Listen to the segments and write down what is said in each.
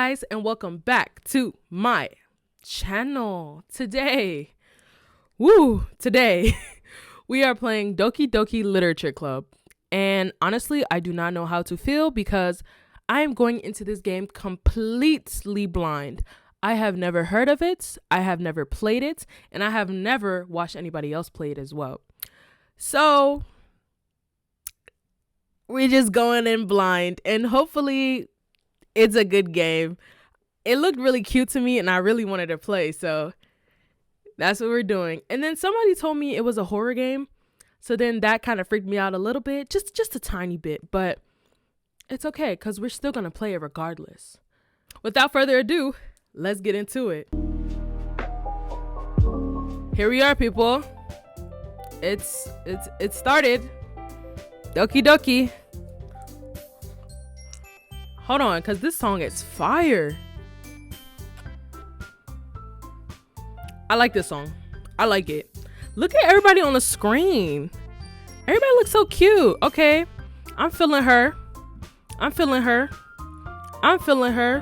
guys, and welcome back to my channel. Today we are playing Doki Doki Literature Club, and honestly I do not know how to feel because I am going into this game completely blind. I have never heard of it, I have never played it, and I have never watched anybody else play it as well. So we're just going in blind, and hopefully it's a good game. It looked really cute to me and I really wanted to play, so that's what we're doing. And then somebody told me it was a horror game, so then that kind of freaked me out a little bit, just a tiny bit, but it's okay because we're still gonna play it regardless. Without further ado, let's get into it. Here we are, people. It started. Doki Doki. Hold on, because this song is fire. I like this song. I like it. Look at everybody on the screen. Everybody looks so cute. Okay. I'm feeling her. I'm feeling her. I'm feeling her.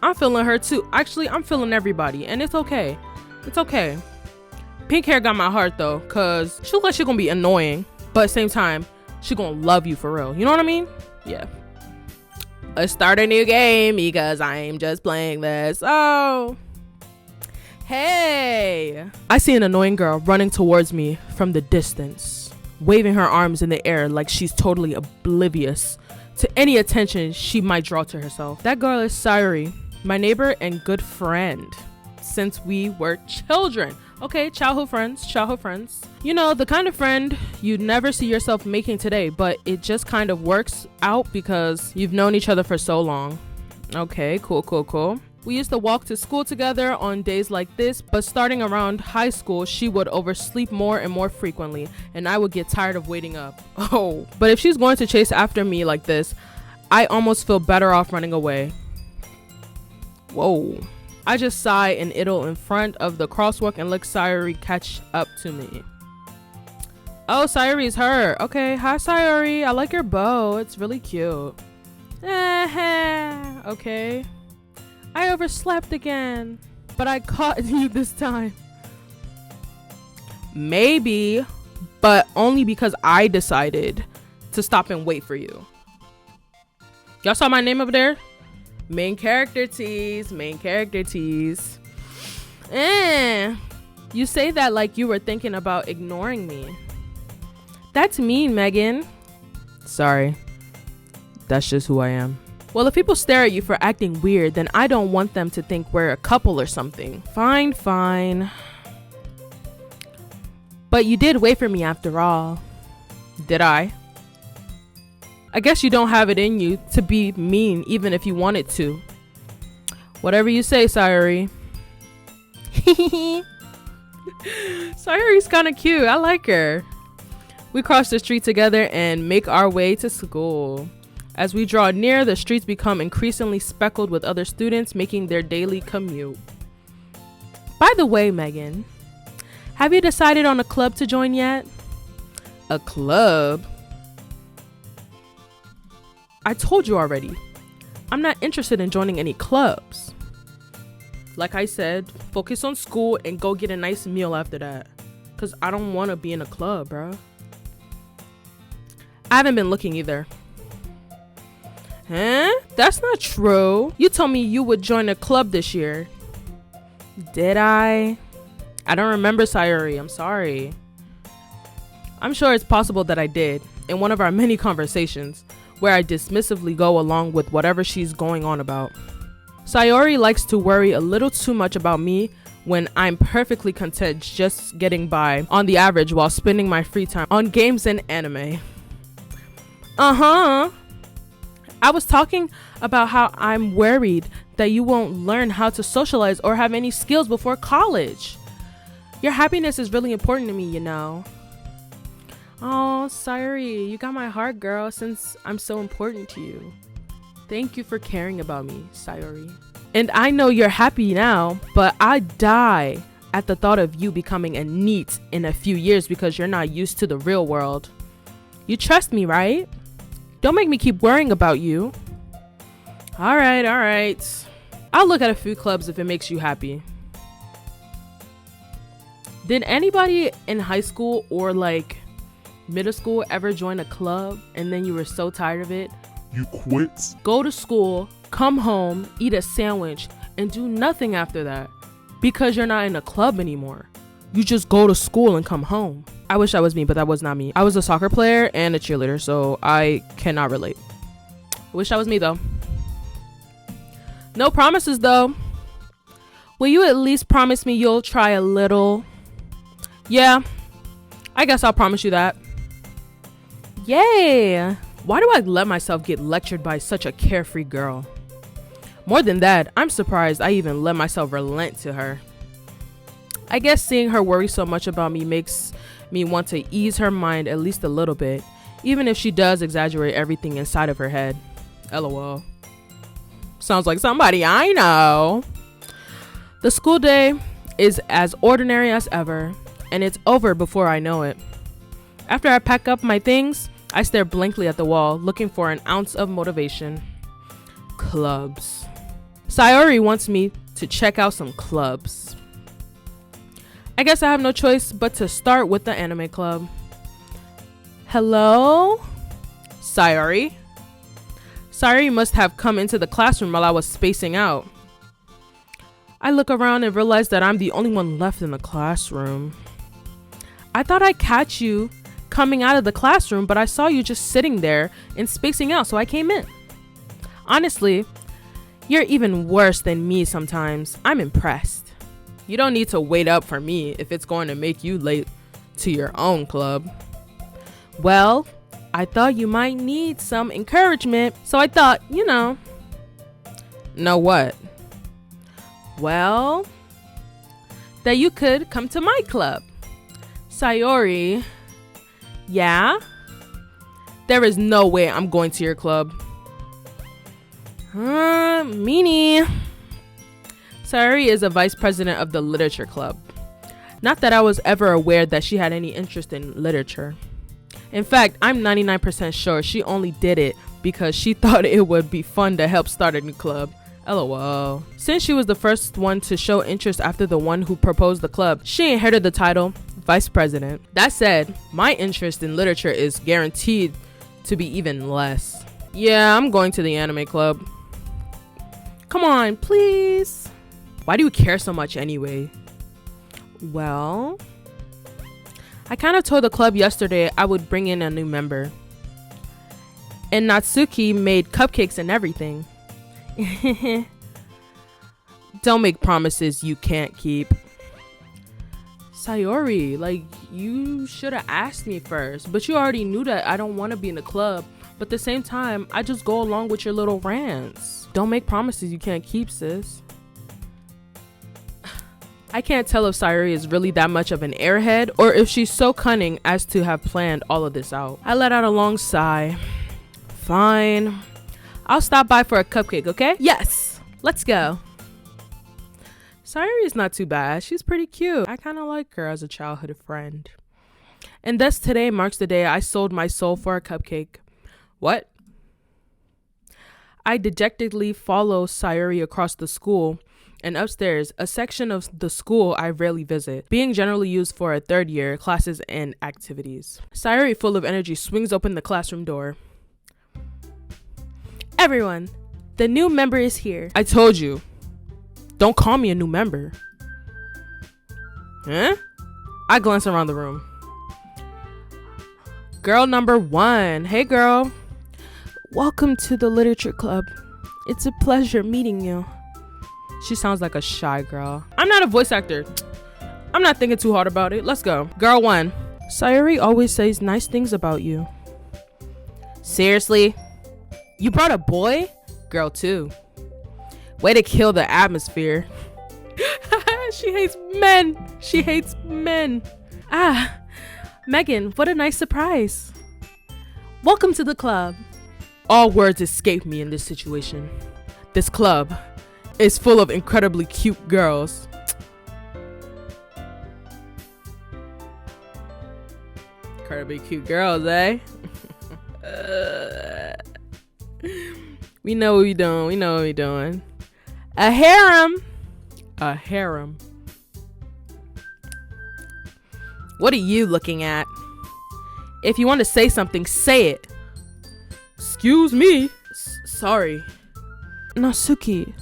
I'm feeling her too. Actually, I'm feeling everybody. And it's okay. It's okay. Pink hair got my heart though, because she looks like she's going to be annoying. But at the same time, she going to love you for real. You know what I mean? Yeah. Let's start a new game because I'm just playing this. Oh. Hey. I see an annoying girl running towards me from the distance, waving her arms in the air like she's totally oblivious to any attention she might draw to herself. That girl is Sayuri, my neighbor and good friend since we were children. Okay, childhood friends. You know, the kind of friend you'd never see yourself making today, but it just kind of works out because you've known each other for so long. Okay, cool. We used to walk to school together on days like this, but starting around high school, she would oversleep more and more frequently, and I would get tired of waiting up. Oh, but if she's going to chase after me like this, I almost feel better off running away. Whoa. I just sigh and idle in front of the crosswalk and let Sayuri catch up to me. Oh, Sayuri's her. Okay, hi Sayuri. I like your bow. It's really cute. Okay. I overslept again, but I caught you this time. Maybe, but only because I decided to stop and wait for you. Y'all saw my name up there? Main character tease. You say that like you were thinking about ignoring me. That's mean, Megan. Sorry. That's just who I am. Well, if people stare at you for acting weird, then I don't want them to think we're a couple or something. Fine. But you did wait for me after all. Did I? I guess you don't have it in you to be mean even if you wanted to. Whatever you say, Sayuri. Sayuri's kind of cute. I like her. We cross the street together and make our way to school. As we draw near, the streets become increasingly speckled with other students making their daily commute. By the way, Megan, have you decided on a club to join yet? A club? I told you already. I'm not interested in joining any clubs. Like I said, focus on school and go get a nice meal after that. Because I don't want to be in a club, bro. I haven't been looking either. Huh? That's not true. You told me you would join a club this year. Did I? I don't remember, Sayuri. I'm sorry. I'm sure it's possible that I did in one of our many conversations where I dismissively go along with whatever she's going on about. Sayuri likes to worry a little too much about me when I'm perfectly content just getting by on the average while spending my free time on games and anime. I was talking about how I'm worried that you won't learn how to socialize or have any skills before college. Your happiness is really important to me, you know. Oh, Sayuri, you got my heart, girl, since I'm so important to you. Thank you for caring about me, Sayuri. And I know you're happy now, but I die at the thought of you becoming a NEET in a few years because you're not used to the real world. You trust me, right? Don't make me keep worrying about you. All right. I'll look at a few clubs if it makes you happy. Did anybody in high school or like middle school ever join a club and then you were so tired of it? You quit? Go to school, come home, eat a sandwich, and do nothing after that because you're not in a club anymore. You just go to school and come home. I wish that was me, but that was not me. I was a soccer player and a cheerleader, so I cannot relate. I wish that was me though. No promises though. Will you at least promise me you'll try a little? Yeah, I guess I'll promise you that. Yay! Why do I let myself get lectured by such a carefree girl? More than that, I'm surprised I even let myself relent to her. I guess seeing her worry so much about me makes me want to ease her mind at least a little bit, even if she does exaggerate everything inside of her head. LOL. Sounds like somebody I know. The school day is as ordinary as ever, and it's over before I know it. After I pack up my things, I stare blankly at the wall, looking for an ounce of motivation. Clubs. Sayori wants me to check out some clubs. I guess I have no choice but to start with the anime club. Hello? Sayori? Sayori must have come into the classroom while I was spacing out. I look around and realize that I'm the only one left in the classroom. I thought I'd catch you coming out of the classroom, but I saw you just sitting there and spacing out, so I came in. Honestly, you're even worse than me sometimes. I'm impressed. You don't need to wait up for me if it's going to make you late to your own club. Well, I thought you might need some encouragement, so I thought, know what? Well, that you could come to my club. Sayori. Yeah? There is no way I'm going to your club. Meanie. Sayori is a vice president of the literature club. Not that I was ever aware that she had any interest in literature. In fact, I'm 99% sure she only did it because she thought it would be fun to help start a new club. LOL. Since she was the first one to show interest after the one who proposed the club, she inherited the title vice president. That said, my interest in literature is guaranteed to be even less. Yeah, I'm going to the anime club. Come on, please. Why do you care so much anyway? Well, I kind of told the club yesterday I would bring in a new member. And Natsuki made cupcakes and everything. Don't make promises you can't keep. Sayori, like, you should have asked me first, but you already knew that I don't want to be in the club. But at the same time, I just go along with your little rants. Don't make promises you can't keep, sis. I can't tell if Sayori is really that much of an airhead or if she's so cunning as to have planned all of this out. I let out a long sigh. Fine. I'll stop by for a cupcake, okay? Yes! Let's go. Sayori is not too bad. She's pretty cute. I kind of like her as a childhood friend. And thus today marks the day I sold my soul for a cupcake. What? I dejectedly follow Sayori across the school and upstairs, a section of the school I rarely visit, being generally used for a third year classes and activities. Sayori, full of energy, swings open the classroom door. Everyone, the new member is here. I told you. Don't call me a new member. Huh? I glance around the room. Girl number 1. Hey, girl. Welcome to the literature club. It's a pleasure meeting you. She sounds like a shy girl. I'm not a voice actor. I'm not thinking too hard about it. Let's go. Girl 1. Sayori always says nice things about you. Seriously? You brought a boy? Girl 2. Way to kill the atmosphere. She hates men. She hates men. Ah, Megan, what a nice surprise. Welcome to the club. All words escape me in this situation. This club is full of incredibly cute girls. Incredibly cute girls, eh? We know what we doing. A harem. A harem. What are you looking at? If you want to say something, say it. Excuse me. Sorry. Natsuki.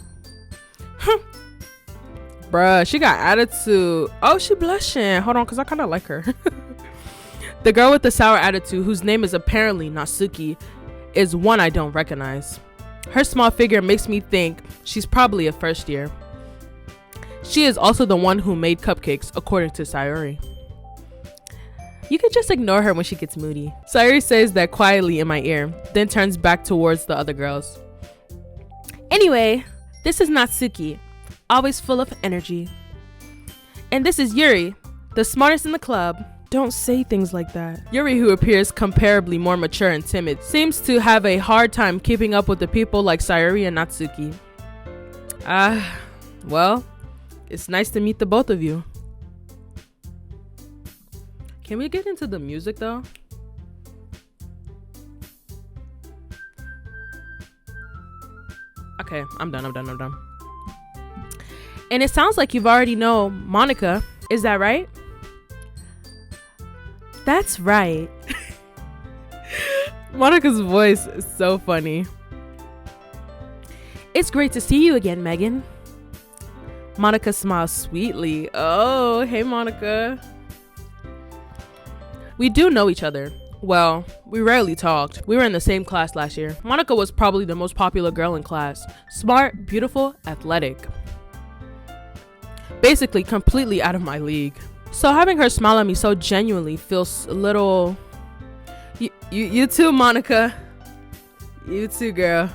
Bruh, she got attitude. Oh, she blushing. Hold on, because I kind of like her. The girl with the sour attitude, whose name is apparently Natsuki, is one I don't recognize. Her small figure makes me think she's probably a first year. She is also the one who made cupcakes, according to Sayori. You could just ignore her when she gets moody. Sayori says that quietly in my ear, then turns back towards the other girls. Anyway, this is Natsuki, always full of energy. And this is Yuri, the smartest in the club. Don't say things like that. Yuri, who appears comparably more mature and timid, seems to have a hard time keeping up with the people like Sayori and Natsuki. Well, it's nice to meet the both of you. Can we get into the music though? Okay, I'm done. And it sounds like you've already know Monica. Is that right? That's right. Monica's voice is so funny. It's great to see you again, Megan. Monica smiles sweetly. Oh, hey, Monica. We do know each other. Well, we rarely talked. We were in the same class last year. Monica was probably the most popular girl in class. Smart, beautiful, athletic. Basically, completely out of my league. So having her smile at me so genuinely feels a little... You too, Monica. You too, girl.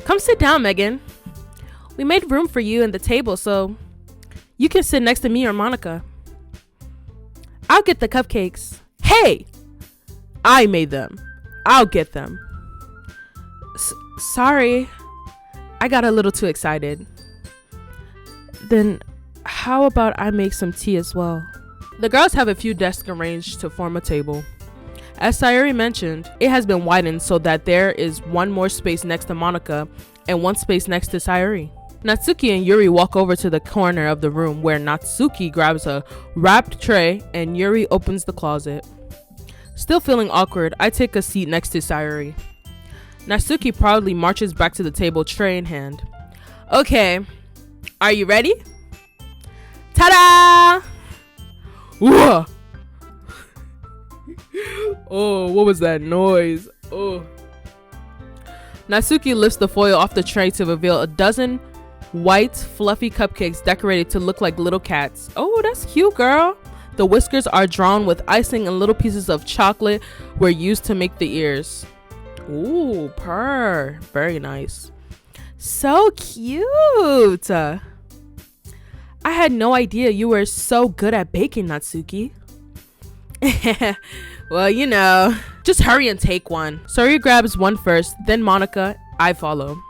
Come sit down, Megan. We made room for you in the table, so you can sit next to me or Monica. I'll get the cupcakes. Hey! I made them. I'll get them. Sorry. I got a little too excited. Then how about I make some tea as well? The girls have a few desks arranged to form a table. As Sayori mentioned, it has been widened so that there is one more space next to Monica and one space next to Sayori. Natsuki and Yuri walk over to the corner of the room where Natsuki grabs a wrapped tray and Yuri opens the closet. Still feeling awkward, I take a seat next to Sayori. Natsuki proudly marches back to the table, tray in hand. Okay, are you ready? Ta-da! Whoa! Oh, what was that noise? Oh. Natsuki lifts the foil off the tray to reveal a dozen white, fluffy cupcakes decorated to look like little cats. Oh, that's cute, girl. The whiskers are drawn with icing and little pieces of chocolate were used to make the ears. Ooh, purr. Very nice. So cute. I had no idea you were so good at baking, Natsuki. Well, you know. Just hurry and take one. Sayori grabs one first, then Monica. I follow.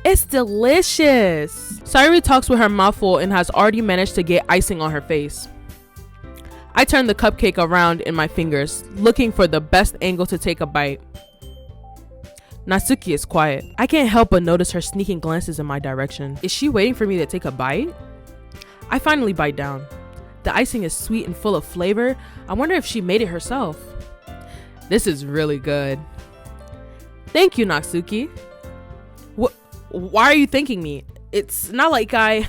It's delicious. Sayori talks with her mouth full and has already managed to get icing on her face. I turn the cupcake around in my fingers, looking for the best angle to take a bite. Natsuki is quiet. I can't help but notice her sneaking glances in my direction. Is she waiting for me to take a bite? I finally bite down. The icing is sweet and full of flavor. I wonder if she made it herself. This is really good. Thank you, Natsuki. Why are you thanking me? It's not like I...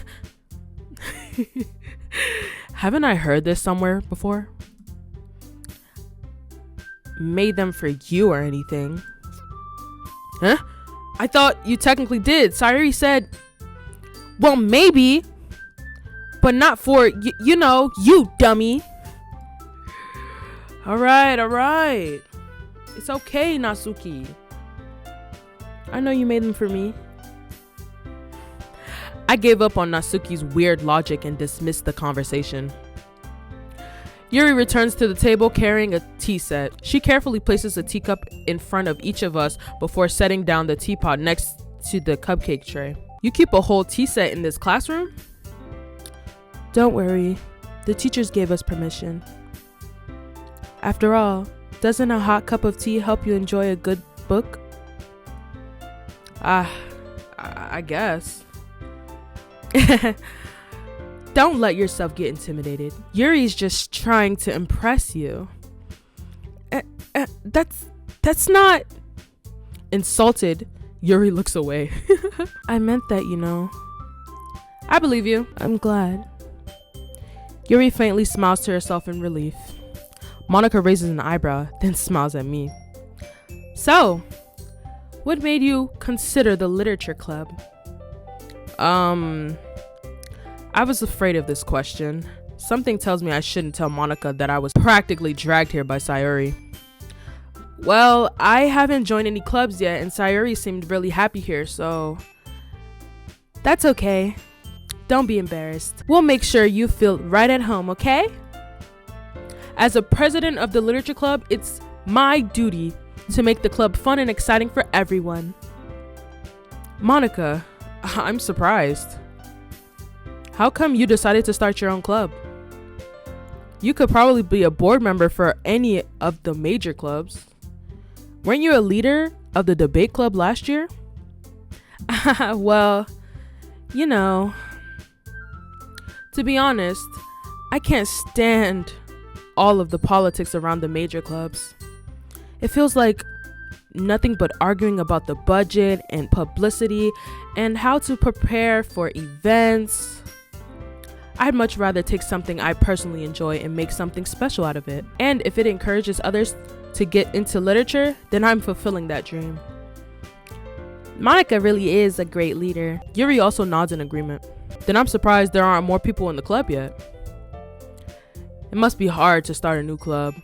Haven't I heard this somewhere before? Made them for you or anything. Huh? I thought you technically did. Sayori said... Well, maybe. But not for, you know, you dummy. Alright. It's okay, Natsuki. I know you made them for me. I gave up on Natsuki's weird logic and dismissed the conversation. Yuri returns to the table carrying a tea set. She carefully places a teacup in front of each of us before setting down the teapot next to the cupcake tray. You keep a whole tea set in this classroom? Don't worry, the teachers gave us permission. After all, doesn't a hot cup of tea help you enjoy a good book? I guess. Don't let yourself get intimidated. Yuri's just trying to impress you. That's not... Insulted, Yuri looks away. I meant that, you know. I believe you. I'm glad. Yuri faintly smiles to herself in relief. Monica raises an eyebrow, then smiles at me. So, what made you consider the literature club? I was afraid of this question. Something tells me I shouldn't tell Monica that I was practically dragged here by Sayuri. Well, I haven't joined any clubs yet, and Sayuri seemed really happy here, so... That's okay. Don't be embarrassed. We'll make sure you feel right at home, okay? As a president of the literature club, it's my duty to make the club fun and exciting for everyone. Monica, I'm surprised. How come you decided to start your own club? You could probably be a board member for any of the major clubs. Weren't you a leader of the debate club last year? Well, you know, to be honest, I can't stand all of the politics around the major clubs. It feels like nothing but arguing about the budget and publicity and how to prepare for events. I'd much rather take something I personally enjoy and make something special out of it. And if it encourages others to get into literature, then I'm fulfilling that dream. Monica really is a great leader. Yuri also nods in agreement. Then I'm surprised there aren't more people in the club yet. It must be hard to start a new club.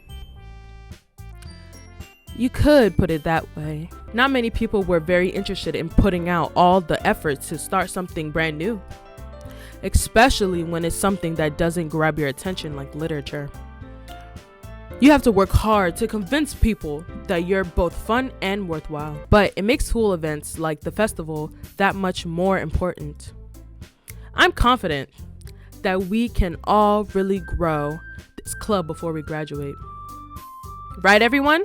You could put it that way. Not many people were very interested in putting out all the effort to start something brand new, especially when it's something that doesn't grab your attention like literature. You have to work hard to convince people that you're both fun and worthwhile. But it makes school events like the festival that much more important. I'm confident that we can all really grow this club before we graduate. Right, everyone?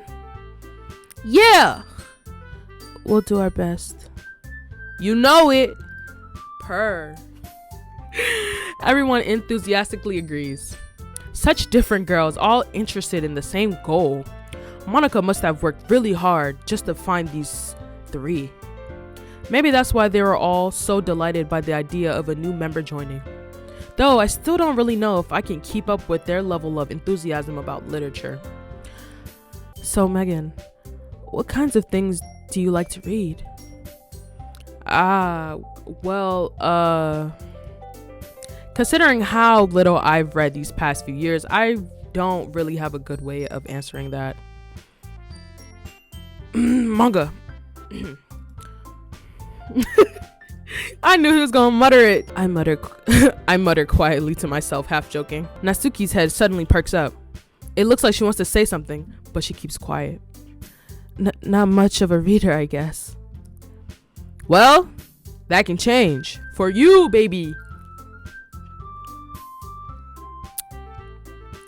Yeah! We'll do our best. You know it. Purr. Everyone enthusiastically agrees. Such different girls, all interested in the same goal. Monica must have worked really hard just to find these three. Maybe that's why they were all so delighted by the idea of a new member joining. Though I still don't really know if I can keep up with their level of enthusiasm about literature. So Megan, what kinds of things do you like to read? Considering how little I've read these past few years, I don't really have a good way of answering that. Manga. I knew he was gonna mutter it. I mutter quietly to myself, half joking. Natsuki's head suddenly perks up. It looks like she wants to say something, but she keeps quiet. Not much of a reader, I guess. Well, that can change. For you, baby.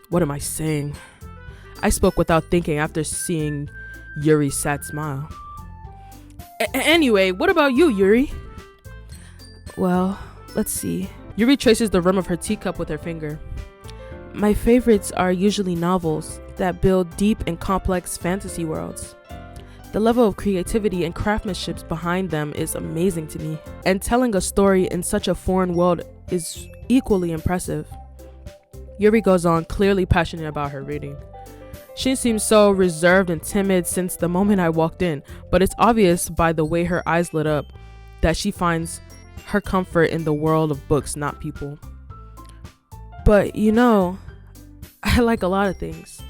What am I saying? I spoke without thinking after seeing Yuri's sad smile. Anyway, what about you, Yuri? Well, let's see. Yuri traces the rim of her teacup with her finger. My favorites are usually novels that build deep and complex fantasy worlds. The level of creativity and craftsmanship behind them is amazing to me, and telling a story in such a foreign world is equally impressive. Yuri goes on, clearly passionate about her reading. She seems so reserved and timid since the moment I walked in, but it's obvious by the way her eyes lit up that she finds her comfort in the world of books, not people. But you know, I like a lot of things.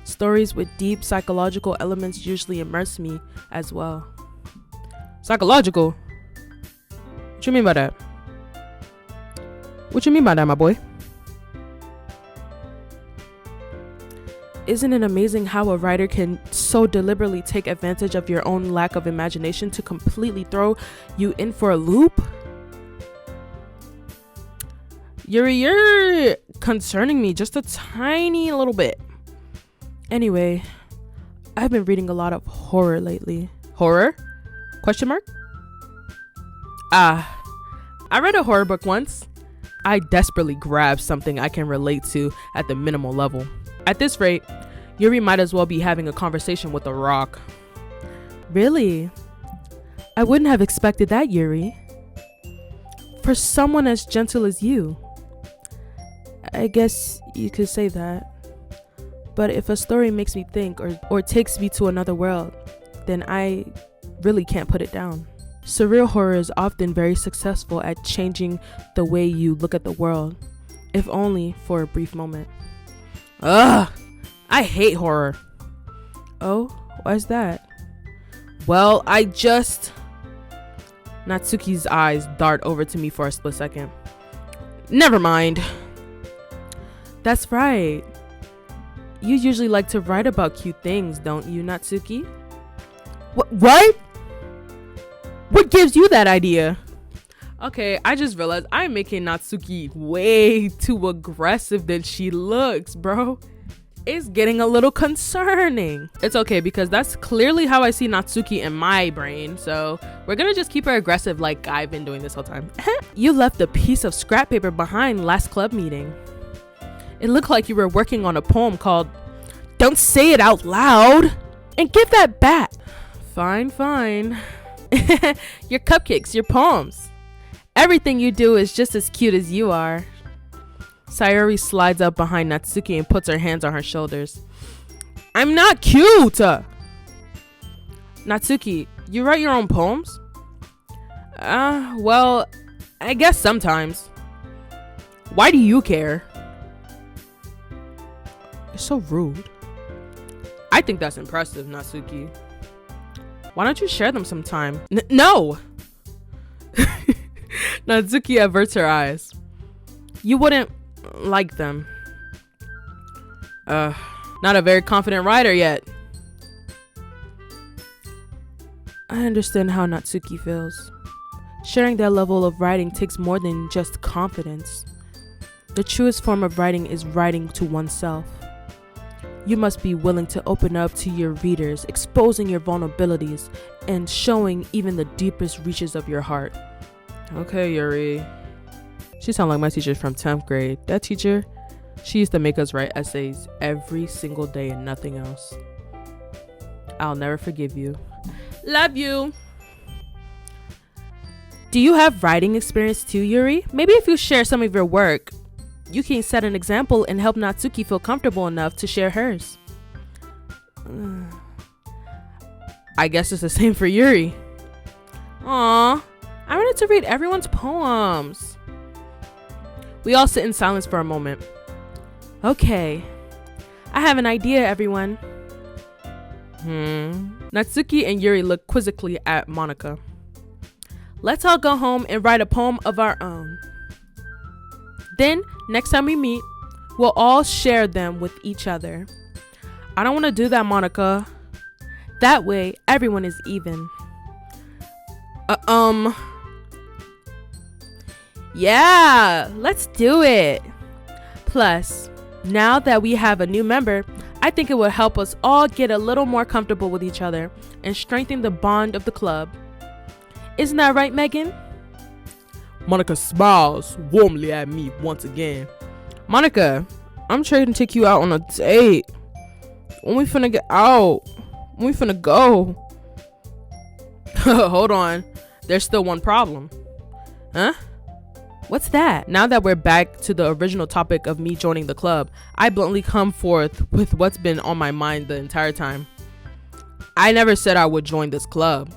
Stories with deep psychological elements usually immerse me as well. Psychological? What you mean by that? What you mean by that, my boy? Isn't it amazing how a writer can so deliberately take advantage of your own lack of imagination to completely throw you in for a loop? Yuri, you're concerning me just a tiny little bit. Anyway, I've been reading a lot of horror lately. Horror? Question mark? I read a horror book once. I desperately grabbed something I can relate to at the minimal level. At this rate, Yuri might as well be having a conversation with a rock. Really? I wouldn't have expected that, Yuri. For someone as gentle as you. I guess you could say that. But if a story makes me think or takes me to another world, then I really can't put it down. Surreal horror is often very successful at changing the way you look at the world, if only for a brief moment. Ugh! I hate horror. Oh, why's that? Well, Natsuki's eyes dart over to me for a split second. Never mind. That's right. You usually like to write about cute things, don't you, Natsuki? What? What gives you that idea? Okay, I just realized I'm making Natsuki way too aggressive than she looks, bro. It's getting a little concerning. It's okay because that's clearly how I see Natsuki in my brain. So we're gonna just keep her aggressive like I've been doing this whole time. You left a piece of scrap paper behind last club meeting. It looked like you were working on a poem called "Don't Say It Out Loud" and give that back. Fine. Your cupcakes, your poems. Everything you do is just as cute as you are. Sayori slides up behind Natsuki and puts her hands on her shoulders. I'm not cute! Natsuki, you write your own poems? Well, I guess sometimes. Why do you care? You're so rude. I think that's impressive, Natsuki. Why don't you share them sometime? No! Natsuki averts her eyes. You wouldn't like them. Not a very confident writer yet. I understand how Natsuki feels. Sharing that level of writing takes more than just confidence. The truest form of writing is writing to oneself. You must be willing to open up to your readers, exposing your vulnerabilities and showing even the deepest reaches of your heart. Okay, Yuri. She sounds like my teacher from 10th grade. That teacher, she used to make us write essays every single day and nothing else. I'll never forgive you. Love you. Do you have writing experience too, Yuri? Maybe if you share some of your work, you can set an example and help Natsuki feel comfortable enough to share hers. I guess it's the same for Yuri. Aww, I wanted to read everyone's poems. We all sit in silence for a moment. Okay, I have an idea, everyone. Natsuki and Yuri look quizzically at Monica. Let's all go home and write a poem of our own. Then, next time we meet, we'll all share them with each other. I don't want to do that, Monica. That way, everyone is even. Yeah, let's do it. Plus, now that we have a new member, I think it will help us all get a little more comfortable with each other and strengthen the bond of the club. Isn't that right, Megan? Monica smiles warmly at me once again. Monica, I'm trying to take you out on a date. When we finna get out? When we finna go? Hold on. There's still one problem. Huh? What's that? Now that we're back to the original topic of me joining the club, I bluntly come forth with what's been on my mind the entire time. I never said I would join this club.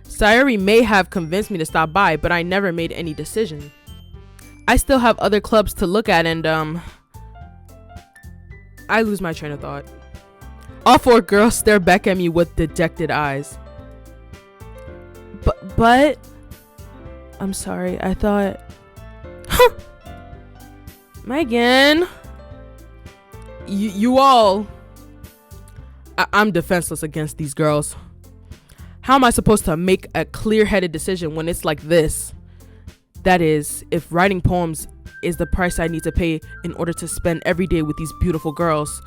Sayori may have convinced me to stop by, but I never made any decision. I still have other clubs to look at and I lose my train of thought. All four girls stare back at me with dejected eyes. But I'm sorry, I thought... Megan! You all... I'm defenseless against these girls. How am I supposed to make a clear-headed decision when it's like this? That is, if writing poems is the price I need to pay in order to spend every day with these beautiful girls.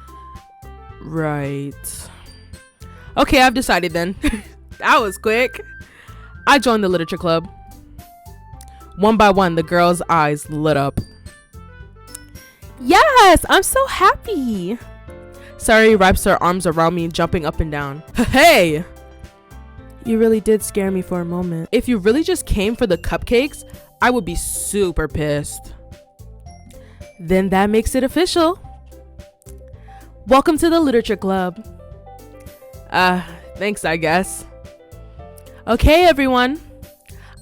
Right. Okay, I've decided then. That was quick. I joined the literature club. One by one, the girls' eyes lit up. Yes, I'm so happy. Sayuri wraps her arms around me, jumping up and down. Hey! You really did scare me for a moment. If you really just came for the cupcakes, I would be super pissed. Then that makes it official. Welcome to the literature club. Thanks, I guess. Okay, everyone.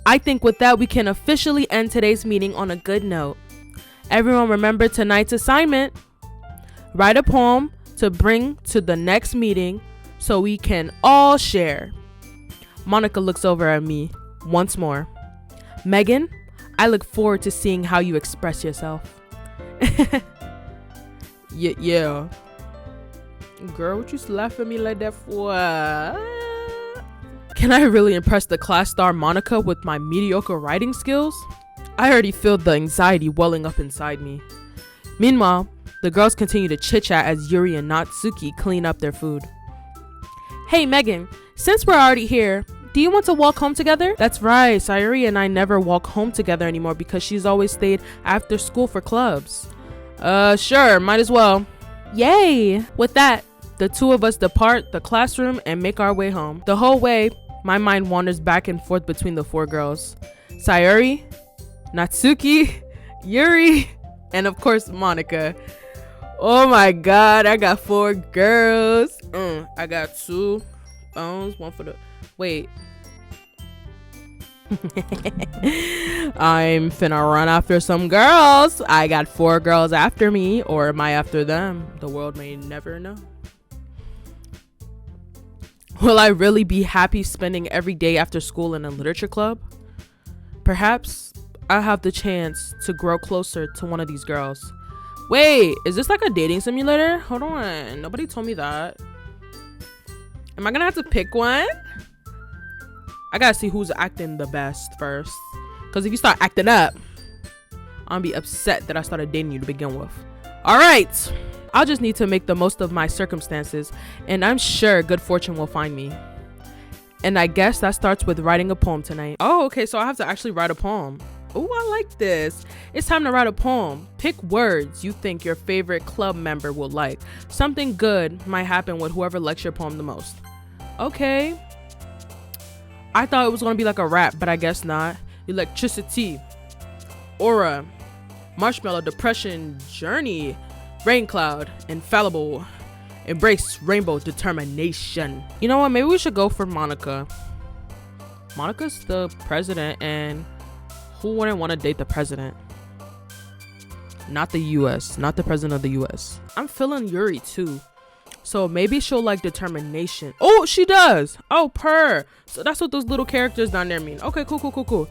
I think with that, we can officially end today's meeting on a good note. Everyone remember tonight's assignment. Write a poem to bring to the next meeting so we can all share. Monica looks over at me once more. Megan, I look forward to seeing how you express yourself. Yeah. Girl, what you laugh at me like that for? Can I really impress the class star Monica with my mediocre writing skills? I already feel the anxiety welling up inside me. Meanwhile, the girls continue to chit-chat as Yuri and Natsuki clean up their food. Hey Megan, since we're already here, do you want to walk home together? That's right, Sayuri and I never walk home together anymore because she's always stayed after school for clubs. Sure, might as well. Yay! With that, the two of us depart the classroom and make our way home. The whole way, my mind wanders back and forth between the four girls. Sayuri, Natsuki, Yuri, and of course Monica. Oh my god, I got 4 girls. I got 2 phones, one for the... Wait. I'm finna run after some girls. I got 4 girls after me, or am I after them? The world may never know. Will I really be happy spending every day after school in a literature club? Perhaps I'll have the chance to grow closer to one of these girls. Wait, is this like a dating simulator? Hold on, nobody told me that. Am I gonna have to pick one? I gotta see who's acting the best first. Because if you start acting up, I'm gonna be upset that I started dating you to begin with. Alright, I'll just need to make the most of my circumstances, and I'm sure good fortune will find me. And I guess that starts with writing a poem tonight. Oh, okay, so I have to actually write a poem. Oh, I like this. It's time to write a poem. Pick words you think your favorite club member will like. Something good might happen with whoever likes your poem the most. Okay. I thought it was going to be like a rap, but I guess not. Electricity. Aura. Marshmallow. Depression. Journey. Rain cloud. Infallible. Embrace rainbow determination. You know what? Maybe we should go for Monica. Monica's the president, and who wouldn't want to date the president? Not the US. Not the president of the US. I'm feeling Yuri too. So maybe she'll like determination. Oh, she does. Oh, purr. So that's what those little characters down there mean. Okay, cool.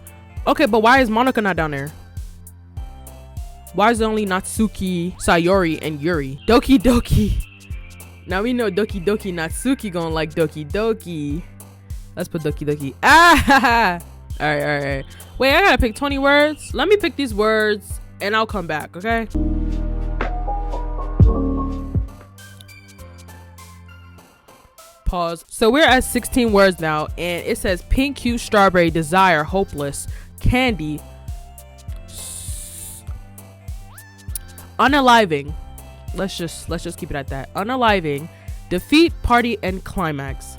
Okay, but why is Monica not down there? Why is it only Natsuki, Sayuri, and Yuri? Doki Doki. Now we know Doki Doki Natsuki gonna like Doki Doki. Let's put Doki Doki. Ah! Alright. Wait, I gotta pick 20 words. Let me pick these words and I'll come back, okay? Pause. So we're at 16 words now, and it says pink, cute, strawberry, desire, hopeless, candy, unaliving. Let's just keep it at that. Unaliving, defeat, party, and climax.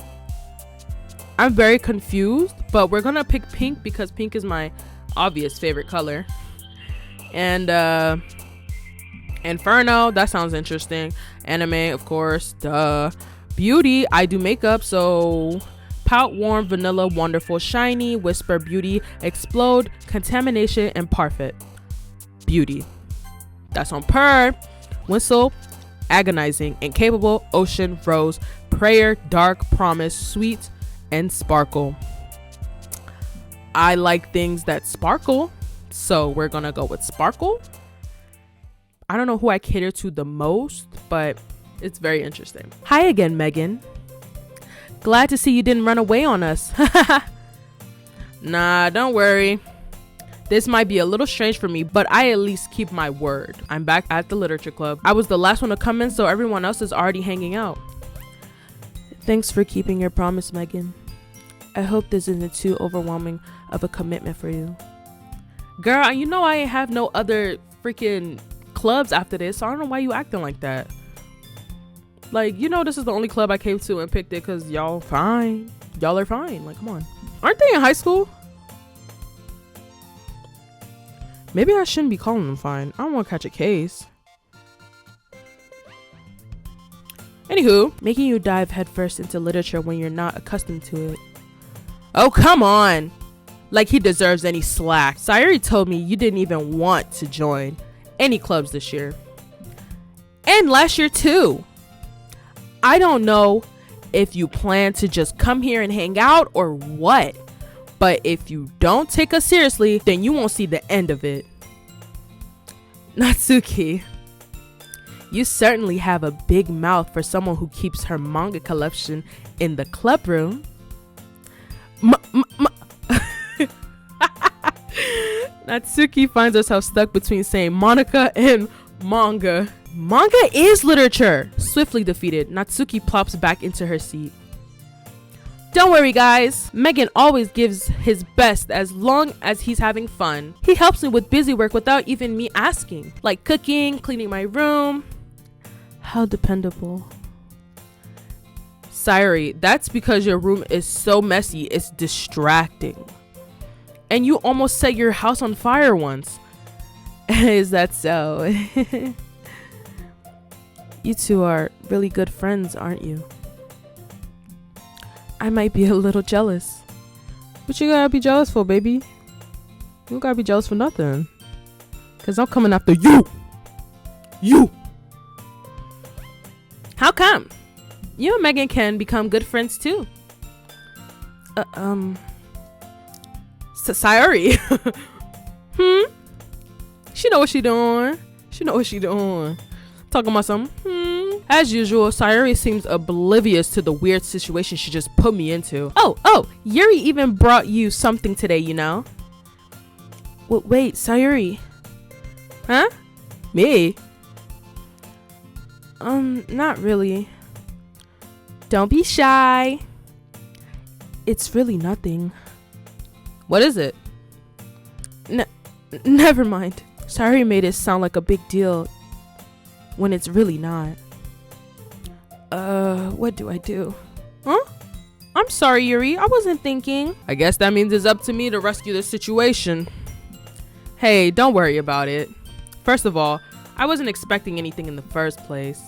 I'm very confused, but we're gonna pick pink because pink is my obvious favorite color. And Inferno, that sounds interesting. Anime, of course. Duh. Beauty, I do makeup, so pout, warm, vanilla, wonderful, shiny, whisper, beauty, explode, contamination, and parfait. Beauty. That's on purr. Whistle, agonizing, incapable, ocean, rose, prayer, dark, promise, sweet, and sparkle. I like things that sparkle, so we're gonna go with sparkle. I don't know who I cater to the most, but it's very interesting. Hi again, Megan. Glad to see you didn't run away on us. Nah, don't worry. This might be a little strange for me, but I at least keep my word. I'm back at the literature club. I was the last one to come in, so everyone else is already hanging out. Thanks for keeping your promise, Megan. I hope this isn't too overwhelming of a commitment for you. Girl, you know I ain't have no other freaking clubs after this, so I don't know why you acting like that. Like, you know, this is the only club I came to and picked it because y'all fine. Y'all are fine. Like, come on. Aren't they in high school? Maybe I shouldn't be calling them fine. I don't want to catch a case. Anywho, making you dive headfirst into literature when you're not accustomed to it. Oh, come on. Like he deserves any slack. Sayuri told me you didn't even want to join any clubs this year. And last year too. I don't know if you plan to just come here and hang out or what. But if you don't take us seriously, then you won't see the end of it. Natsuki, you certainly have a big mouth for someone who keeps her manga collection in the club room. Natsuki finds herself stuck between saying Monica and manga. Manga is literature. Swiftly defeated, Natsuki plops back into her seat. Don't worry guys, Megan always gives his best as long as he's having fun. He helps me with busy work without even me asking, like cooking, cleaning my room. How dependable. Sayuri, that's because your room is so messy, it's distracting. And you almost set your house on fire once. Is that so? You two are really good friends, aren't you? I might be a little jealous. What you gotta be jealous for, baby? You don't gotta be jealous for nothing. Cause I'm coming after you. You. How come? You and Megan can become good friends too. Sayuri. She know what she doing. She know what she doing. Talking about something. As usual, Sayuri seems oblivious to the weird situation she just put me into. Oh, Yuri even brought you something today, you know? Wait, Sayuri. Huh? Me? Not really. Don't be shy. It's really nothing. What is it? Never mind. Sayuri made it sound like a big deal when it's really not. What do I do? Huh? I'm sorry, Yuri. I wasn't thinking. I guess that means it's up to me to rescue the situation. Hey, don't worry about it. First of all, I wasn't expecting anything in the first place.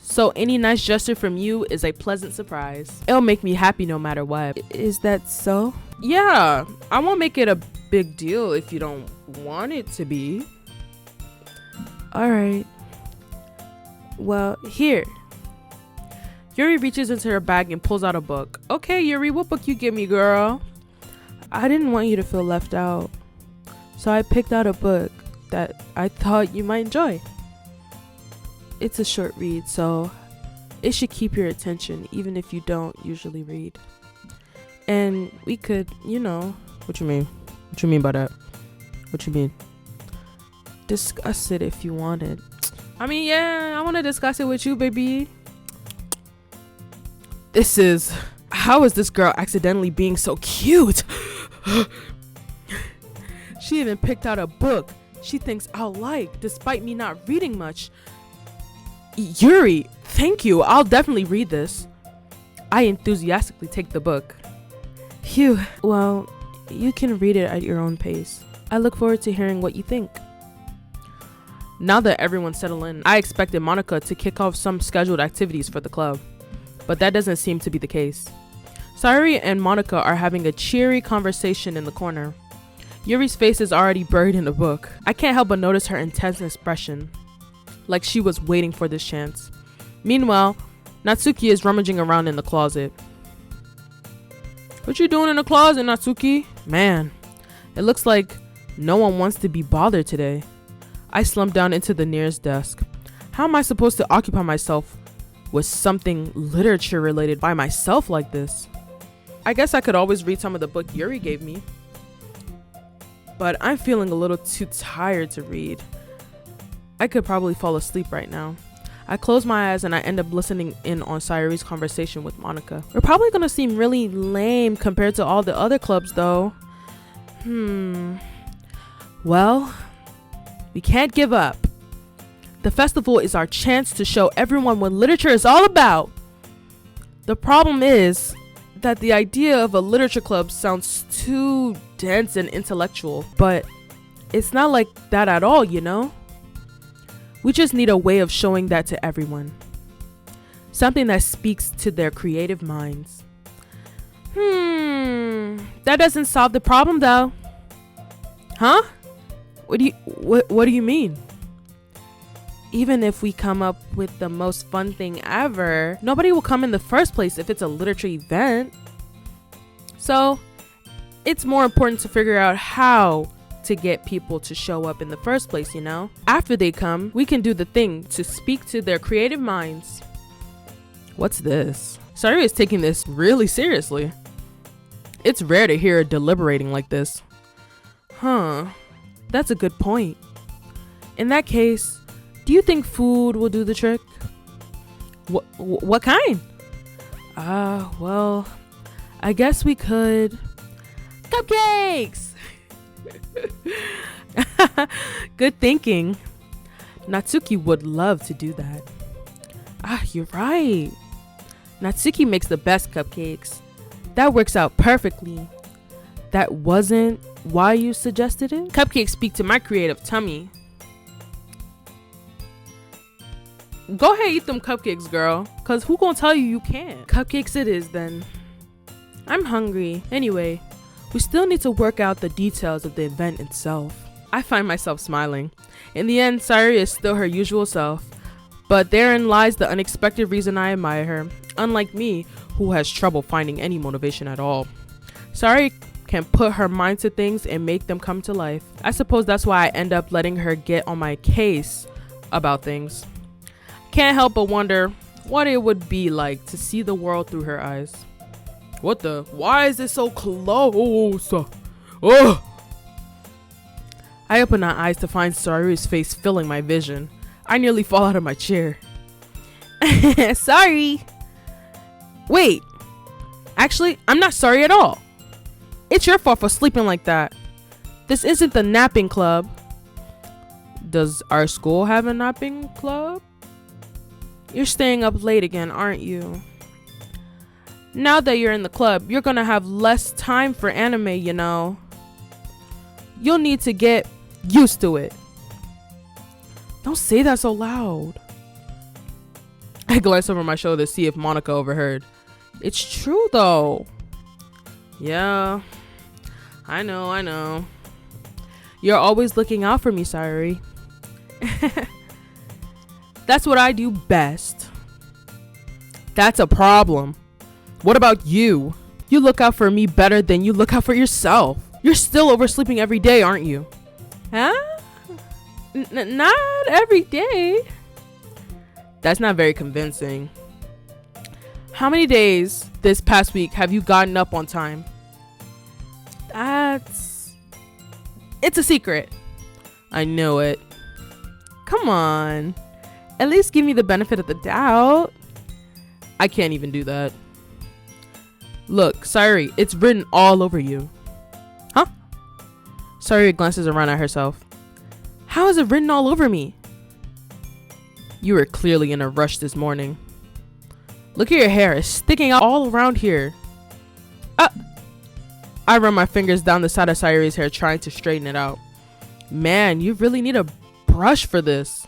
So any nice gesture from you is a pleasant surprise. It'll make me happy no matter what. Is that so? Yeah, I won't make it a big deal if you don't want it to be. Alright. Well, here. Yuri reaches into her bag and pulls out a book. Okay, Yuri, what book you give me, girl? I didn't want you to feel left out. So I picked out a book that I thought you might enjoy. It's a short read, so it should keep your attention even if you don't usually read. And we could, you know. What you mean? What you mean by that? What you mean? Discuss it if you wanted. I mean, yeah, I want to discuss it with you, baby. How is this girl accidentally being so cute? She even picked out a book she thinks I'll like, despite me not reading much. Yuri, thank you. I'll definitely read this. I enthusiastically take the book. Phew. Well, you can read it at your own pace. I look forward to hearing what you think. Now that everyone's settled in, I expected Monica to kick off some scheduled activities for the club, but that doesn't seem to be the case. Sayuri and Monica are having a cheery conversation in the corner. Yuri's face is already buried in the book. I can't help but notice her intense expression, like she was waiting for this chance. Meanwhile, Natsuki is rummaging around in the closet. What you doing in the closet, Natsuki? Man, it looks like no one wants to be bothered today. I slump down into the nearest desk. How am I supposed to occupy myself with something literature related by myself like this? I guess I could always read some of the book Yuri gave me, but I'm feeling a little too tired to read. I could probably fall asleep right now. I close my eyes and I end up listening in on Sayuri's conversation with Monica. We're probably gonna seem really lame compared to all the other clubs though. Well, we can't give up. The festival is our chance to show everyone what literature is all about. The problem is that the idea of a literature club sounds too dense and intellectual, but it's not like that at all, you know? We just need a way of showing that to everyone. Something that speaks to their creative minds. That doesn't solve the problem though. Huh? What do you mean? Even if we come up with the most fun thing ever, nobody will come in the first place if it's a literature event. So, it's more important to figure out how to get people to show up in the first place, you know? After they come, we can do the thing to speak to their creative minds. What's this? Sayuri is taking this really seriously. It's rare to hear her deliberating like this. That's a good point. In that case, do you think food will do the trick? What kind? Well, I guess we could... Cupcakes! Good thinking. Natsuki would love to do that. You're right. Natsuki makes the best cupcakes. That works out perfectly. That wasn't why you suggested it? Cupcakes speak to my creative tummy. Go ahead, eat them cupcakes, girl. Cause who gonna tell you can't? Cupcakes it is then. I'm hungry. Anyway, we still need to work out the details of the event itself. I find myself smiling. In the end, Sayuri is still her usual self. But therein lies the unexpected reason I admire her. Unlike me, who has trouble finding any motivation at all. Sayuri can put her mind to things and make them come to life. I suppose that's why I end up letting her get on my case about things. Can't help but wonder what it would be like to see the world through her eyes. What the? Why is it so close? Oh! I open my eyes to find Sayuri's face filling my vision. I nearly fall out of my chair. Sorry. Wait. Actually, I'm not sorry at all. It's your fault for sleeping like that. This isn't the napping club. Does our school have a napping club? You're staying up late again, aren't you? Now that you're in the club, you're gonna have less time for anime, you know. You'll need to get used to it. Don't say that so loud. I glance over my shoulder to see if Monica overheard. It's true though. Yeah, I know. You're always looking out for me, Sayuri. That's what I do best. That's a problem. What about you? You look out for me better than you look out for yourself. You're still oversleeping every day, aren't you? Huh? Not every day. That's not very convincing. How many days this past week have you gotten up on time? It's a secret. I know it. Come on. At least give me the benefit of the doubt. I can't even do that. Look, Sayuri, it's written all over you. Huh? Sayuri glances around at herself. How is it written all over me? You were clearly in a rush this morning. Look at your hair. It's sticking out all around here. I run my fingers down the side of Sayuri's hair trying to straighten it out. Man, you really need a brush for this.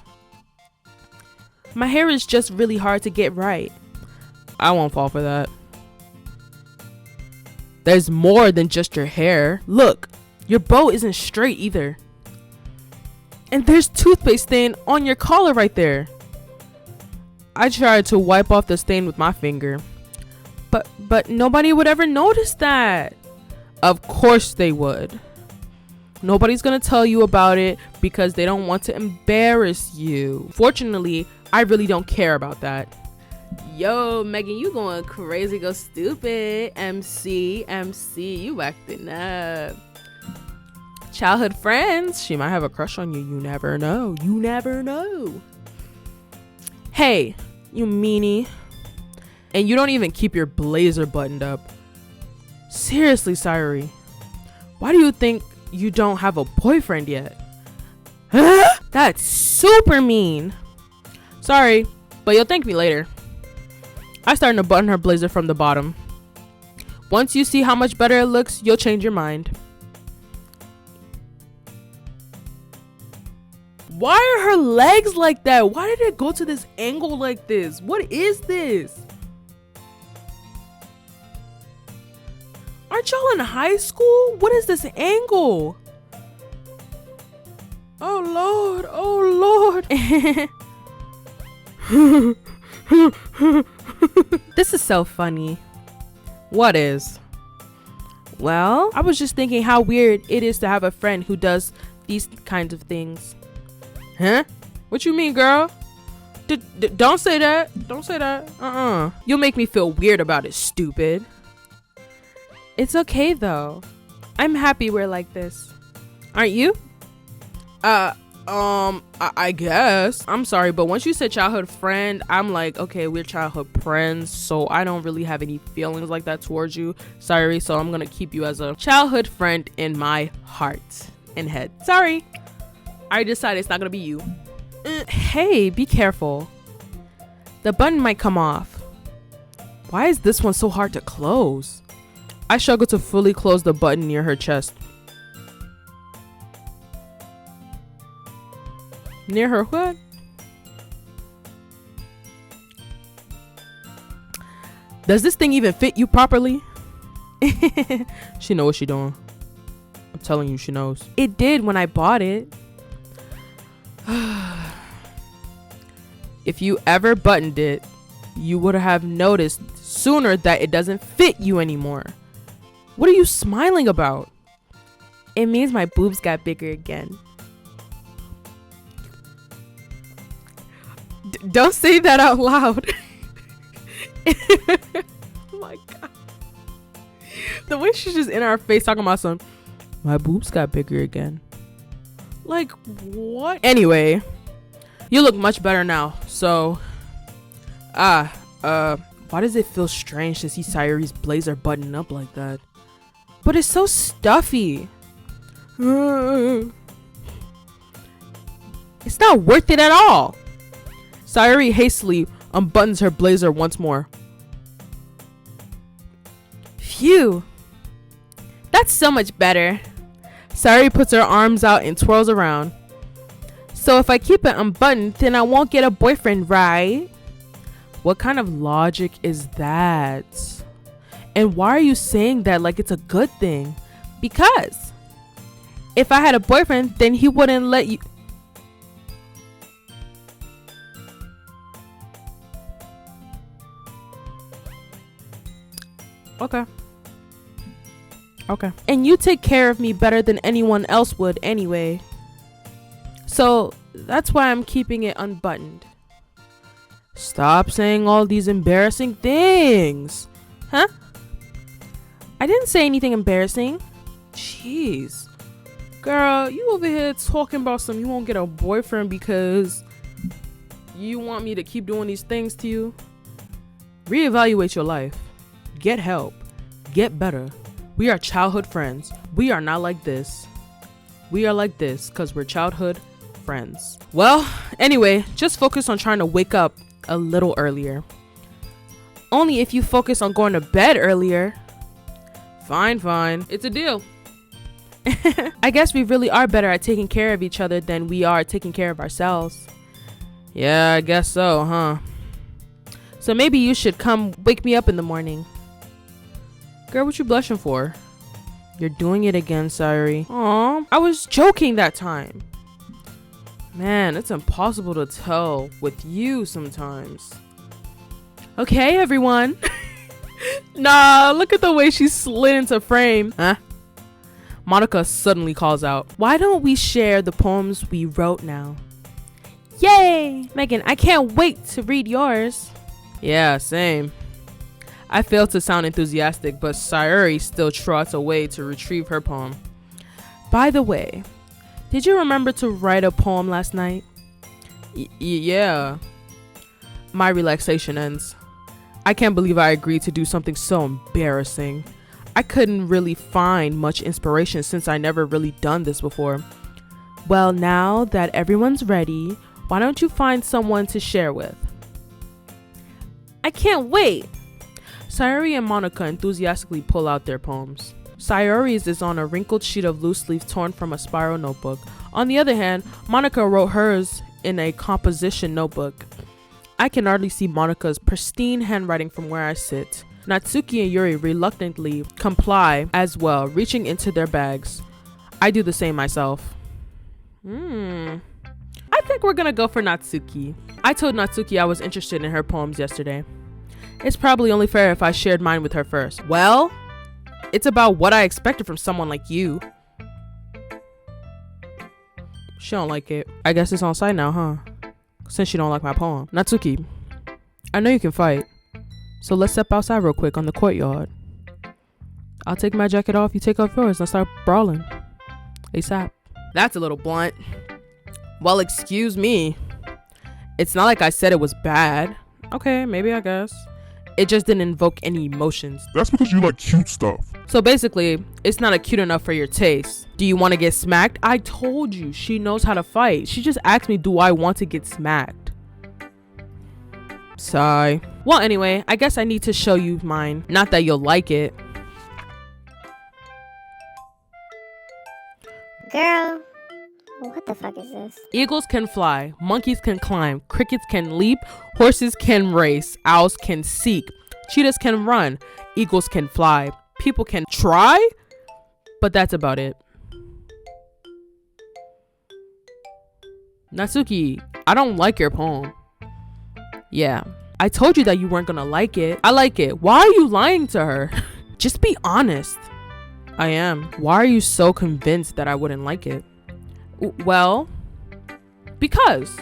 My hair is just really hard to get right. I won't fall for that. There's more than just your hair. Look, your bow isn't straight either. And there's toothpaste stain on your collar right there. I tried to wipe off the stain with my finger. But nobody would ever notice that. Of course they would. Nobody's gonna tell you about it because they don't want to embarrass you. Fortunately, I really don't care about that. Yo, Megan, you going crazy, go stupid. MC, you acting up. Childhood friends, she might have a crush on you. You never know. Hey, you meanie. And you don't even keep your blazer buttoned up. Seriously, Sayuri. Why do you think you don't have a boyfriend yet. That's super mean. Sorry, but you'll thank me later. I started to button her blazer from the bottom. Once you see how much better it looks, you'll change your mind. Why are her legs like that? Why did it go to this angle like this? What is this? Aren't y'all in high school? What is this angle? Oh Lord, oh Lord. This is so funny. What is? Well, I was just thinking how weird it is to have a friend who does these kinds of things. Huh? What you mean, girl? Don't say that. Don't say that. You'll make me feel weird about it, stupid. It's okay though. I'm happy we're like this. Aren't you? I guess. I'm sorry, but once you said childhood friend, I'm like, okay, we're childhood friends, so I don't really have any feelings like that towards you. Sorry, so I'm gonna keep you as a childhood friend in my heart and head. Sorry. I decided it's not gonna be you. Hey, be careful. The button might come off. Why is this one so hard to close? I struggle to fully close the button near her chest. Near her what? Does this thing even fit you properly? She know what she doing. I'm telling you, she knows. It did when I bought it. If you ever buttoned it, you would have noticed sooner that it doesn't fit you anymore. What are you smiling about? It means my boobs got bigger again. Don't say that out loud. Oh my god. The way she's just in our face talking about some, my boobs got bigger again. Like what? Anyway, you look much better now. So, why does it feel strange to see Sayuri's blazer button up like that? But it's so stuffy. It's not worth it at all. Sayuri hastily unbuttons her blazer once more. Phew. That's so much better. Sayuri puts her arms out and twirls around. So if I keep it unbuttoned, then I won't get a boyfriend, right? What kind of logic is that? And why are you saying that like it's a good thing? Because if I had a boyfriend, then he wouldn't let you. Okay. And you take care of me better than anyone else would anyway. So that's why I'm keeping it unbuttoned. Stop saying all these embarrassing things. Huh? I didn't say anything embarrassing. Jeez. Girl, you over here talking about you won't get a boyfriend because you want me to keep doing these things to you. Reevaluate your life. Get help. Get better. We are childhood friends. We are not like this. We are like this because we're childhood friends. Well, anyway, just focus on trying to wake up a little earlier. Only if you focus on going to bed earlier. Fine. It's a deal. I guess we really are better at taking care of each other than we are taking care of ourselves. Yeah, I guess so, huh? So maybe you should come wake me up in the morning. Girl, what you blushing for? You're doing it again, Sayuri. Aw, I was joking that time. Man, it's impossible to tell with you sometimes. Okay, everyone. Nah, look at the way she slid into frame. Huh? Monica suddenly calls out, why don't we share the poems we wrote now? Yay! Megan, I can't wait to read yours. Yeah, same. I failed to sound enthusiastic, but Sayuri still trots away to retrieve her poem. By the way, did you remember to write a poem last night? Yeah. My relaxation ends. I can't believe I agreed to do something so embarrassing. I couldn't really find much inspiration since I never really done this before. Well, now that everyone's ready, why don't you find someone to share with? I can't wait! Sayori and Monica enthusiastically pull out their poems. Sayori's is on a wrinkled sheet of loose leaf torn from a spiral notebook. On the other hand, Monica wrote hers in a composition notebook. I can hardly see Monica's pristine handwriting from where I sit. Natsuki and Yuri reluctantly comply as well, reaching into their bags. I do the same myself. I think we're gonna go for Natsuki. I told Natsuki I was interested in her poems yesterday. It's probably only fair if I shared mine with her first. Well, it's about what I expected from someone like you. She don't like it. I guess it's on site now, huh? Since she don't like my poem. Natsuki, I know you can fight. So let's step outside real quick on the courtyard. I'll take my jacket off, you take off yours, and start brawling. ASAP. That's a little blunt. Well, excuse me. It's not like I said it was bad. Okay, maybe, I guess. It just didn't invoke any emotions. That's because you like cute stuff. So basically, it's not cute enough for your taste. Do you want to get smacked? I told you, she knows how to fight. She just asked me, do I want to get smacked? Sigh. Well, anyway, I guess I need to show you mine. Not that you'll like it. Girl, what the fuck is this? Eagles can fly, monkeys can climb, crickets can leap, horses can race, owls can seek, cheetahs can run, eagles can fly, people can try, but that's about it. Natsuki, I don't like your poem. Yeah, I told you that you weren't gonna like it. I like it. Why are you lying to her? Just be honest. I am. Why are you so convinced that I wouldn't like it? Well, because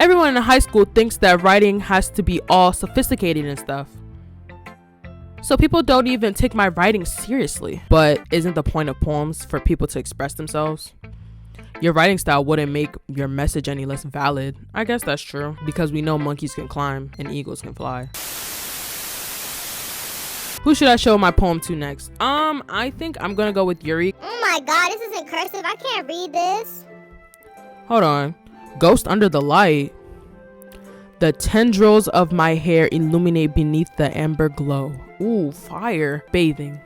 everyone in high school thinks that writing has to be all sophisticated and stuff. So people don't even take my writing seriously. But isn't the point of poems for people to express themselves? Your writing style wouldn't make your message any less valid. I guess that's true, because we know monkeys can climb and eagles can fly. Who should I show my poem to next? I think I'm gonna go with Yuri. Oh my god, this isn't cursive. I can't read this. Hold on. Ghost under the light. The tendrils of my hair illuminate beneath the amber glow. Ooh, fire. Bathing.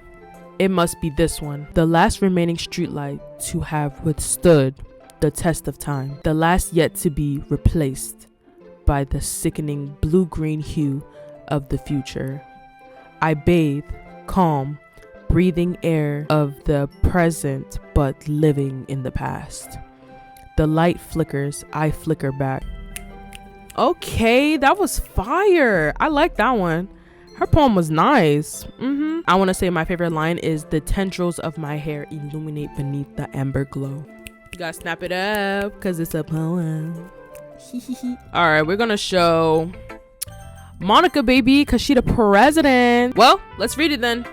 It must be this one. The last remaining streetlight to have withstood the test of time. The last yet to be replaced by the sickening blue-green hue of the future. I bathe, calm, breathing air of the present but living in the past. The light flickers, I flicker back. Okay, that was fire. I like that one. Her poem was nice. I want to say my favorite line is the tendrils of my hair illuminate beneath the amber glow. You gotta snap it up because it's a poem. All right, we're gonna show Monica, baby, because she the president. Well, let's read it then.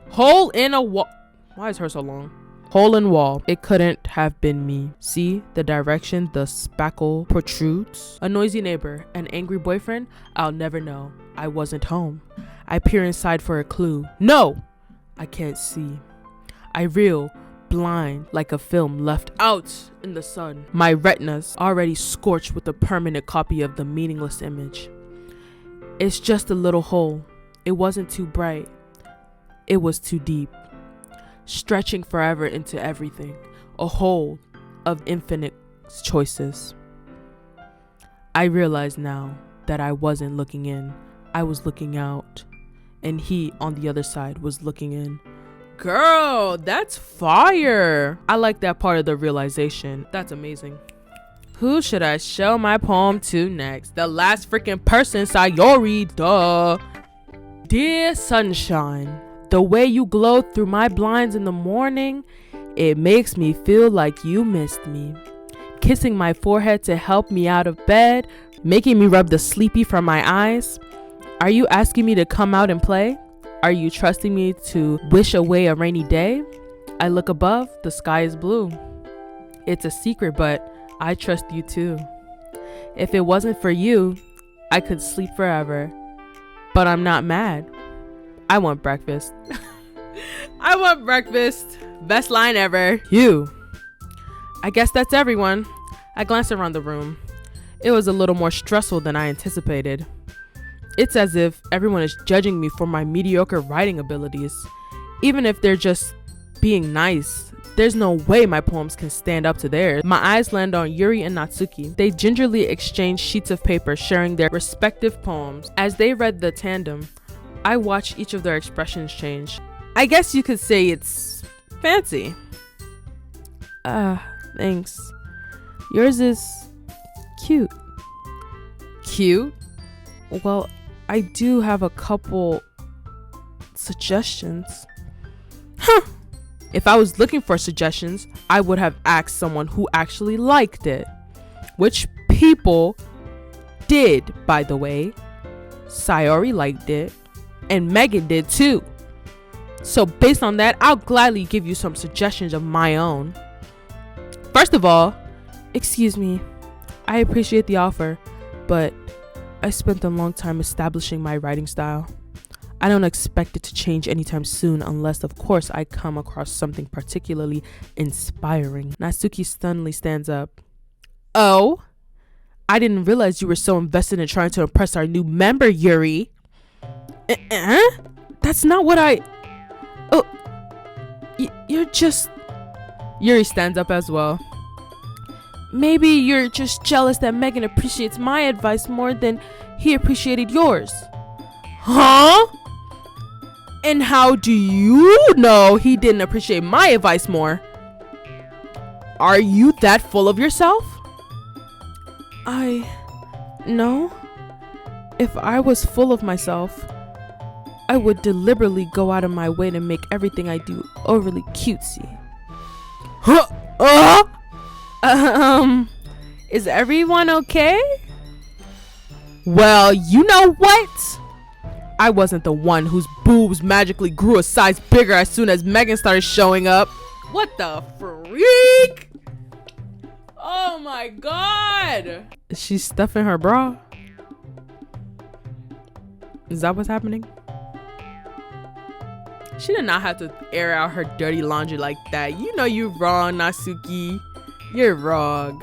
Hole in a wall. Why is her so long? Hole in wall. It couldn't have been me. See the direction the spackle protrudes. A noisy neighbor, an angry boyfriend. I'll never know. I wasn't home. I peer inside for a clue. No, I can't see. I reel, blind like a film left out in the sun. My retinas already scorched with a permanent copy of the meaningless image. It's just a little hole. It wasn't too bright. It was too deep. Stretching forever into everything. A hole of infinite choices. I realize now that I wasn't looking in. I was looking out. And he on the other side was looking in. Girl, that's fire. I like that part of the realization. That's amazing. Who should I show my poem to next? The last freaking person, Sayori, duh. Dear sunshine, the way you glow through my blinds in the morning, it makes me feel like you missed me. Kissing my forehead to help me out of bed, making me rub the sleepy from my eyes. Are you asking me to come out and play? Are you trusting me to wish away a rainy day? I look above, the sky is blue. It's a secret, but I trust you too. If it wasn't for you, I could sleep forever. But I'm not mad. I want breakfast. I want breakfast. Best line ever. You. I guess that's everyone. I glanced around the room. It was a little more stressful than I anticipated. It's as if everyone is judging me for my mediocre writing abilities. Even if they're just being nice, there's no way my poems can stand up to theirs. My eyes land on Yuri and Natsuki. They gingerly exchanged sheets of paper, sharing their respective poems. As they read the tandem, I watched each of their expressions change. I guess you could say it's fancy. Thanks. Yours is cute. Cute? Well, I do have a couple suggestions. Huh. If I was looking for suggestions, I would have asked someone who actually liked it. Which people did, by the way. Sayori liked it, and Megan did too. So based on that, I'll gladly give you some suggestions of my own. First of all, excuse me, I appreciate the offer, but I spent a long time establishing my writing style. I don't expect it to change anytime soon unless, of course, I come across something particularly inspiring. Natsuki stunnedly stands up. Oh? I didn't realize you were so invested in trying to impress our new member, Yuri. That's not what I... Oh, you're just... Yuri stands up as well. Maybe you're just jealous that Megan appreciates my advice more than he appreciated yours. Huh? And how do you know he didn't appreciate my advice more? Are you that full of yourself? No. If I was full of myself, I would deliberately go out of my way to make everything I do overly cutesy. Is everyone okay? Well, you know what? I wasn't the one whose boobs magically grew a size bigger as soon as Megan started showing up. What the freak? Oh my god. Is she stuffing her bra? Is that what's happening? She did not have to air out her dirty laundry like that. You know you're wrong, Natsuki. You're wrong.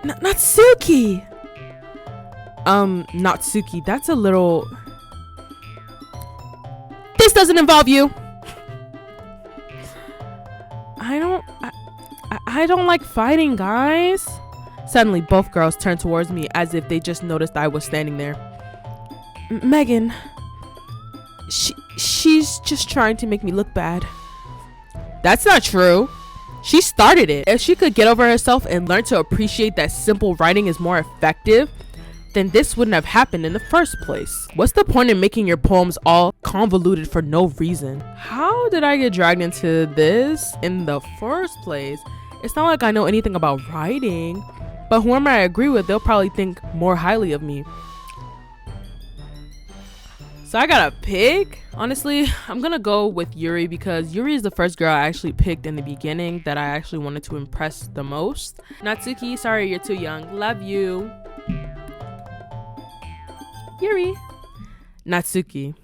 Natsuki! Natsuki, that's a little... This doesn't involve you! I don't like fighting, guys. Suddenly, both girls turned towards me as if they just noticed I was standing there. Megan... She's just trying to make me look bad. That's not true. She started it. If she could get over herself and learn to appreciate that simple writing is more effective, then this wouldn't have happened in the first place. What's the point in making your poems all convoluted for no reason? How did I get dragged into this in the first place? It's not like I know anything about writing, but whoever I agree with, they'll probably think more highly of me. So I got a pick. Honestly, I'm gonna go with Yuri because Yuri is the first girl I actually picked in the beginning that I actually wanted to impress the most. Natsuki, sorry you're too young. Love you. Yuri. Natsuki,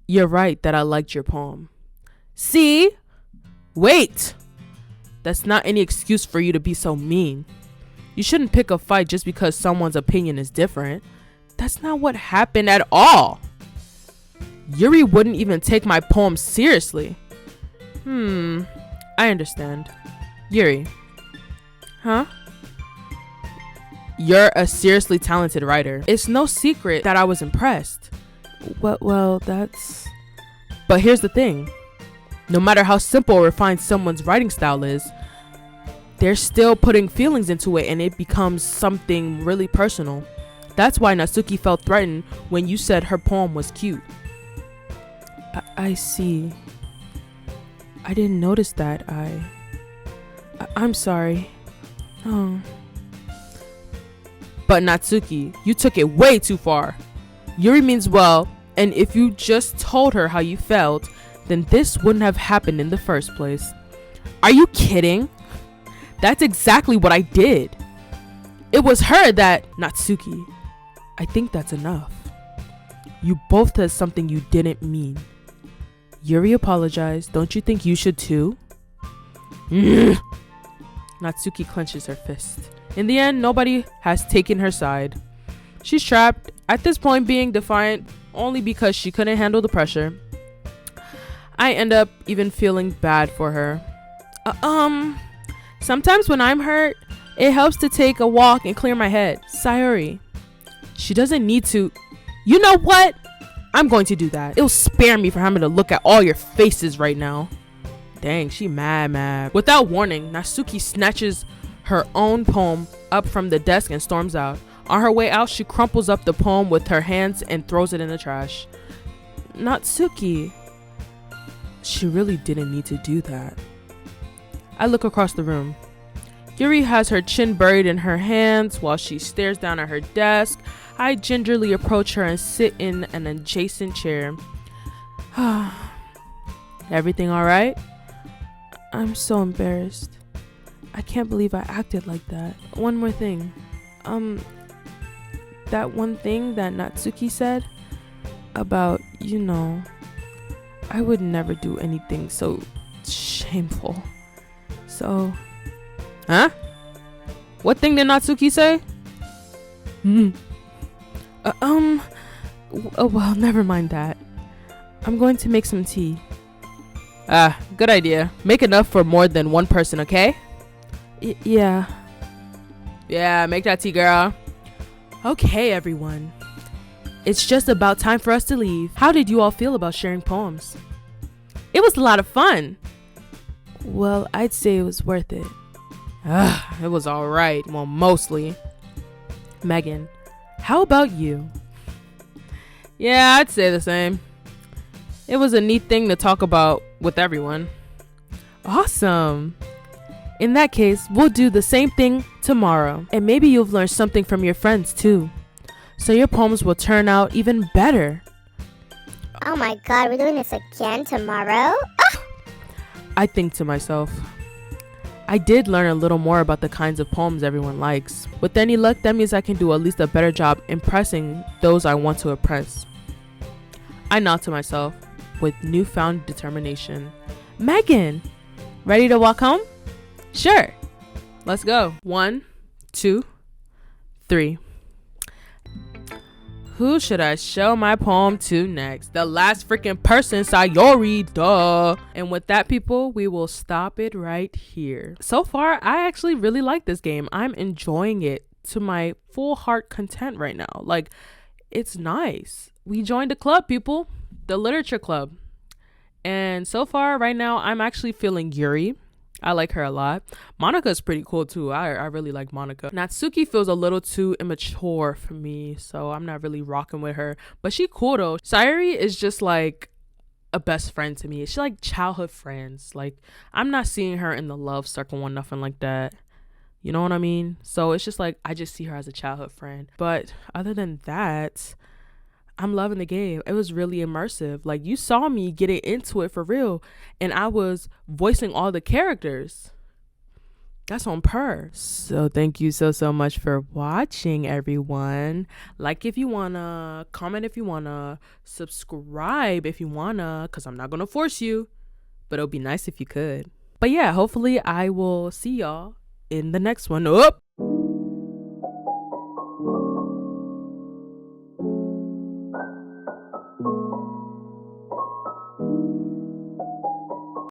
you're right that I liked your poem. See? Wait. That's not any excuse for you to be so mean. You shouldn't pick a fight just because someone's opinion is different. That's not what happened at all. Yuri wouldn't even take my poem seriously. I understand. Yuri. Huh? You're a seriously talented writer. It's no secret that I was impressed. Well, that's... But here's the thing. No matter how simple or refined someone's writing style is, they're still putting feelings into it and it becomes something really personal. That's why Natsuki felt threatened when you said her poem was cute. I see. I didn't notice that. I'm sorry. Oh. But Natsuki, you took it way too far. Yuri means well, and if you just told her how you felt, then this wouldn't have happened in the first place. Are you kidding? That's exactly what I did. It was her that... Natsuki, I think that's enough. You both said something you didn't mean. Yuri apologized. Don't you think you should too? Natsuki clenches her fist. In the end, nobody has taken her side. She's trapped, at this point being defiant only because she couldn't handle the pressure. I end up even feeling bad for her. Sometimes when I'm hurt, it helps to take a walk and clear my head. Sayori. She doesn't need to. You know what? I'm going to do that. It'll spare me from having to look at all your faces right now. Dang, she mad. Without warning, Natsuki snatches her own poem up from the desk and storms out. On her way out, she crumples up the poem with her hands and throws it in the trash. Natsuki. She really didn't need to do that. I look across the room. Yuri has her chin buried in her hands while she stares down at her desk. I gingerly approach her and sit in an adjacent chair. Everything all right? I'm so embarrassed. I can't believe I acted like that. One more thing. That one thing that Natsuki said about, I would never do anything so shameful. So, huh? What thing did Natsuki say? Well, never mind that. I'm going to make some tea. Good idea. Make enough for more than one person, okay? Yeah. Yeah, make that tea, girl. Okay, everyone. It's just about time for us to leave. How did you all feel about sharing poems? It was a lot of fun. Well, I'd say it was worth it. It was alright. Well, mostly. Megan, how about you? Yeah, I'd say the same. It was a neat thing to talk about with everyone. Awesome. In that case, we'll do the same thing tomorrow. And maybe you've learned something from your friends too. So your poems will turn out even better. Oh my god, we're doing this again tomorrow? I think to myself, I did learn a little more about the kinds of poems everyone likes. With any luck, that means I can do at least a better job impressing those I want to impress. I nod to myself with newfound determination. Megan, ready to walk home? Sure. Let's go. 1, 2, 3. Who should I show my poem to next? The last freaking person, Sayori, duh. And with that, people, we will stop it right here. So far, I actually really like this game. I'm enjoying it to my full heart content right now. Like, it's nice. We joined a club, people. The literature club. And so far, right now, I'm actually feeling Yuri. I like her a lot. Monika's pretty cool too. I really like Monika. Natsuki feels a little too immature for me, so I'm not really rocking with her. But she cool though. Sayori is just like a best friend to me. She like childhood friends. Like I'm not seeing her in the love circle or nothing like that. You know what I mean? So it's just like I just see her as a childhood friend. But other than that, I'm loving the game. It was really immersive. Like you saw me getting into it for real, and I was voicing all the characters. That's on per. So thank you so much for watching, everyone. Like if you wanna, comment if you wanna, subscribe if you wanna, cause I'm not gonna force you, but it'll be nice if you could. But yeah, hopefully I will see y'all in the next one.